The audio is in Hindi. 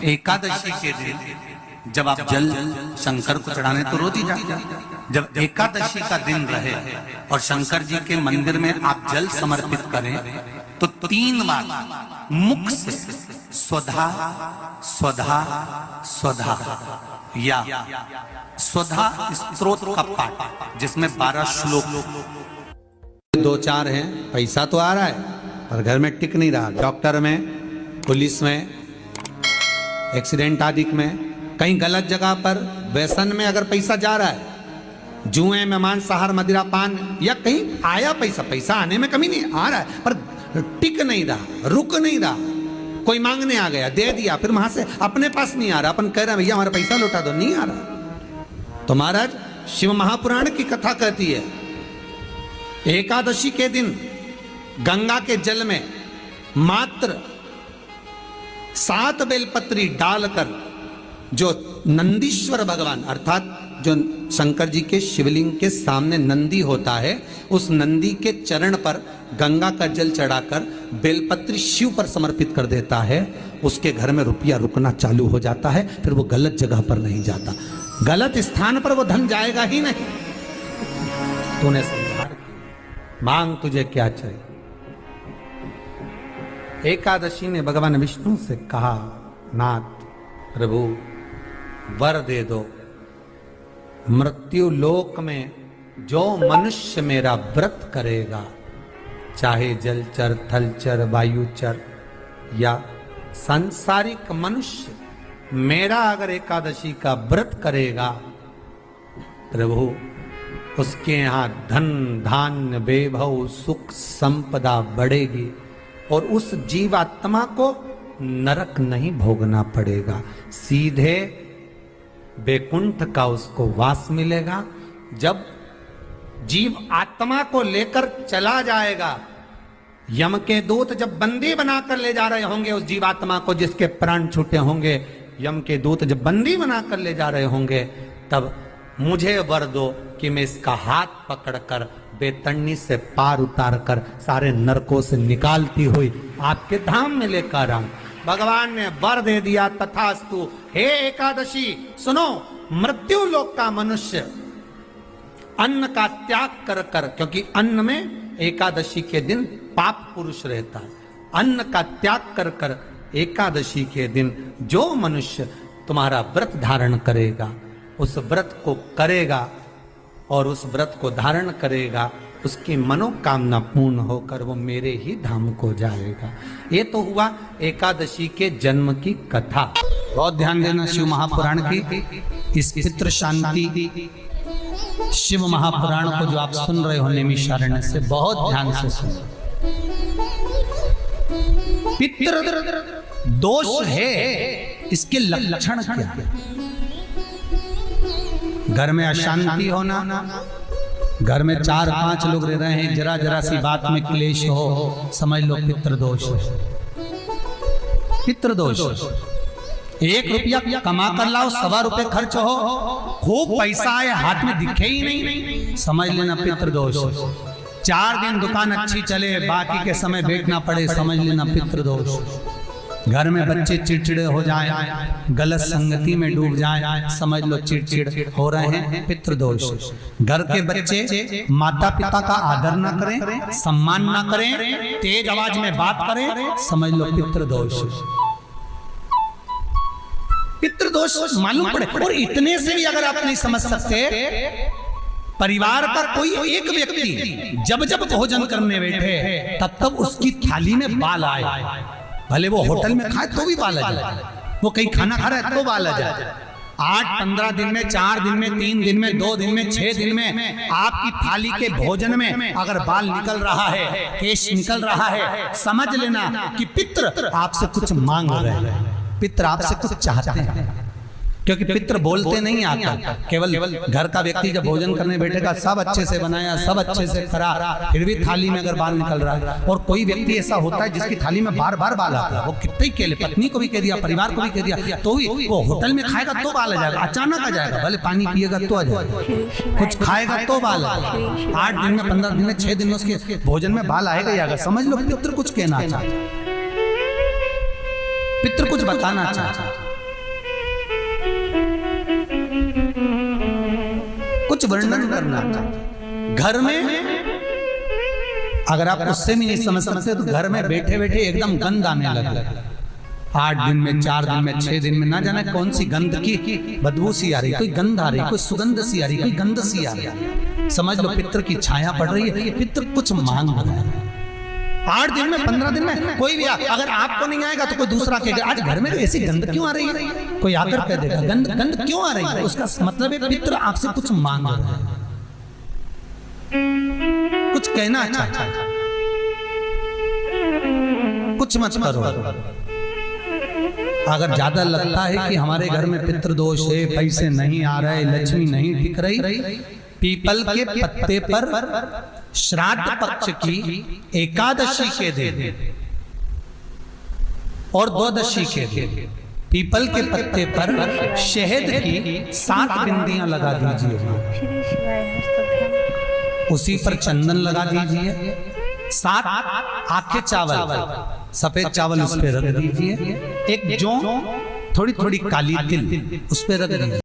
एकादशी के दिन जब आप जल शंकर को चढ़ाने तो रोज ही जाते हैं। जब एकादशी का दिन रहे और शंकर जी के मंदिर में आप जल समर्पित करें तो 3 बार मुख से स्वधा स्वधा स्वधा या स्वधा स्तोत्र का पाठ, जिसमें 12 श्लोक 2-4 हैं। पैसा तो आ रहा है पर घर में टिक नहीं रहा। डॉक्टर में, पुलिस में, एक्सीडेंट आदि में, कहीं गलत जगह पर, व्यसन में अगर पैसा जा रहा है, जुए में, मांसाहार, मदिरा पान, या कहीं आया पैसा, पैसा आने में कमी नहीं, आ रहा है पर टिक नहीं रहा, रुक नहीं रहा। कोई मांगने आ गया, दे दिया, फिर वहां से अपने पास नहीं आ रहा, अपन कह रहे हैं भैया हमारा पैसा लौटा दो, नहीं आ रहा। तो महाराज शिव महापुराण की कथा कहती है एकादशी के दिन गंगा के जल में मात्र 7 बेलपत्री डालकर जो नंदीश्वर भगवान अर्थात जो शंकर जी के शिवलिंग के सामने नंदी होता है, उस नंदी के चरण पर गंगा का जल चढ़ाकर बेलपत्री शिव पर समर्पित कर देता है, उसके घर में रुपया रुकना चालू हो जाता है। फिर वो गलत जगह पर नहीं जाता, गलत स्थान पर वो धन जाएगा ही नहीं। तूने समझा, मांग तुझे क्या चाहिए। एकादशी ने भगवान विष्णु से कहा, नाथ प्रभु वर दे दो, मृत्यु लोक में जो मनुष्य मेरा व्रत करेगा, चाहे जलचर, थलचर, वायुचर या सांसारिक मनुष्य, मेरा अगर एकादशी का व्रत करेगा, प्रभु उसके यहां धन धान्य वैभव सुख संपदा बढ़ेगी और उस जीवात्मा को नरक नहीं भोगना पड़ेगा, सीधे बैकुंठ का उसको वास मिलेगा। जब जीव आत्मा को लेकर चला जाएगा, यम के दूत जब बंदी बनाकर ले जा रहे होंगे उस जीवात्मा को जिसके प्राण छूटे होंगे, यम के दूत जब बंदी बनाकर ले जा रहे होंगे, तब मुझे वर दो कि मैं इसका हाथ पकड़कर बेतन्नी से पार उतार कर सारे नरकों से निकालती हुई आपके धाम में लेकर आऊं। भगवान ने वर दे दिया, तथास्तु। हे एकादशी सुनो, मृत्यु लोक का मनुष्य अन्न का त्याग कर कर, क्योंकि अन्न में एकादशी के दिन पाप पुरुष रहता है, अन्न का त्याग कर कर एकादशी के दिन जो मनुष्य तुम्हारा व्रत धारण करेगा, उस व्रत को करेगा और उस व्रत को धारण करेगा, उसकी मनोकामना पूर्ण होकर वो मेरे ही धाम को जाएगा। ये तो हुआ एकादशी के जन्म की कथा। बहुत ध्यान देना शिव महापुराण की इस पितृ शांति शिव महापुराण को जो आप सुन रहे हो नैमिषारण्य से, बहुत ध्यान से सुनो। पितृ दोष है, इसके लक्षण क्या है? घर में अशांति होना, घर में 4-5 लोग रह रहे हैं, जरा जरा सी बात में क्लेश हो, समझ लो पितृदोष है। पितृदोष, 1 रुपया कमा कर लाओ, 1.25 रुपए खर्च हो, खूब पैसा आए हाथ में दिखे ही नहीं, समझ लेना पितृदोष। 4 दिन दुकान अच्छी चले, बाकी के समय बैठना पड़े, समझ लेना पितृदोष। घर में बच्चे चिड़चिड़े हो जाएं, गलत संगति में डूब जाएं, समझ लो चिड़चिड़ हो रहे हैं, पितृदोष। घर के बच्चे माता पिता का आदर ना करें, सम्मान ना करें, तेज आवाज में बात करें, समझ लो पितृदोष। पितृदोष मालूम पड़े। और इतने से भी अगर आप नहीं समझ सकते, परिवार का कोई एक व्यक्ति जब जब भोजन करने बैठे तब तब उसकी थाली में बाल आए, भले वो होटल में खाए तो भी बाल आ जाए, वो कहीं खाना खा रहा है तो बाल आ जाए। 8-15 दिन में, 4 दिन में, 3 दिन में, 2 दिन में, 6 दिन में आपकी थाली के भोजन में अगर बाल निकल रहा है, केश निकल रहा है, समझ लेना कि पितृ आपसे कुछ मांग रहे हैं, पितृ आपसे कुछ चाहते हैं। क्योंकि पितृ बोलते नहीं आता, केवल घर का व्यक्ति जब भोजन करने बैठेगा, सब अच्छे से बनाया, सब अच्छे से करा, फिर भी थाली में अगर बाल निकल रहा है, और कोई व्यक्ति ऐसा होता है जिसकी थाली में बार बार बाल आता है, वो कितने ही केले, पत्नी को भी कह दिया, परिवार को भी कह दिया, तो भी वो होटल में खाएगा तो बाल आ जाएगा, अचानक आ जाएगा, भले पानी पिएगा तो आ जाएगा, कुछ खाएगा तो बाल आएगा। 8 दिन में, 15 दिन में, 6 दिन में उसके भोजन में बाल आएगा ही आएगा। समझ लो पितृ कुछ कहना चाहता, पितृ कुछ बताना चाहता। वर्णन करना चाहते। घर में अगर आप उससे भी नहीं समझ सकते तो घर में बैठे बैठे एकदम गंध आने लगे, 8 दिन में, 4 दिन में, 6 दिन में, ना जाने कौन सी गंध की बदबू सी आ रही, कोई गंध आ रही, कोई सुगंध सी आ रही, कोई गंध सी आ रही, समझ लो पितृ की छाया पड़ रही है, पितृ कुछ मांग रहा है। 8 दिन में, 15 दिन में कोई भी अगर आपको नहीं आएगा तो कोई दूसरा कहेगा आज घर में ऐसी गंध क्यों आ रही है, कोई आकर कह देगा गंध क्यों आ रही है, उसका मतलब है पितृ आपसे कुछ मांग रहा है, कुछ कहना चाहता है, कुछ मत करो। अगर ज्यादा लगता है कि हमारे घर में पितृदोष है, पैसे नहीं आ रहे, लक्ष्मी नहीं टिक रही, पीपल के पत्ते पर श्राद्ध पक्ष की एकादशी के दिन और द्वादशी के दिन पीपल के पत्ते पर शहद की 7 बिंदियां लगा दीजिए, उसी पर चंदन लगा दीजिए, 7 आखे चावल, सफेद चावल उस पर रख दीजिए, एक जौ, थोड़ी थोड़ी काली तिल उस पर रख दीजिए।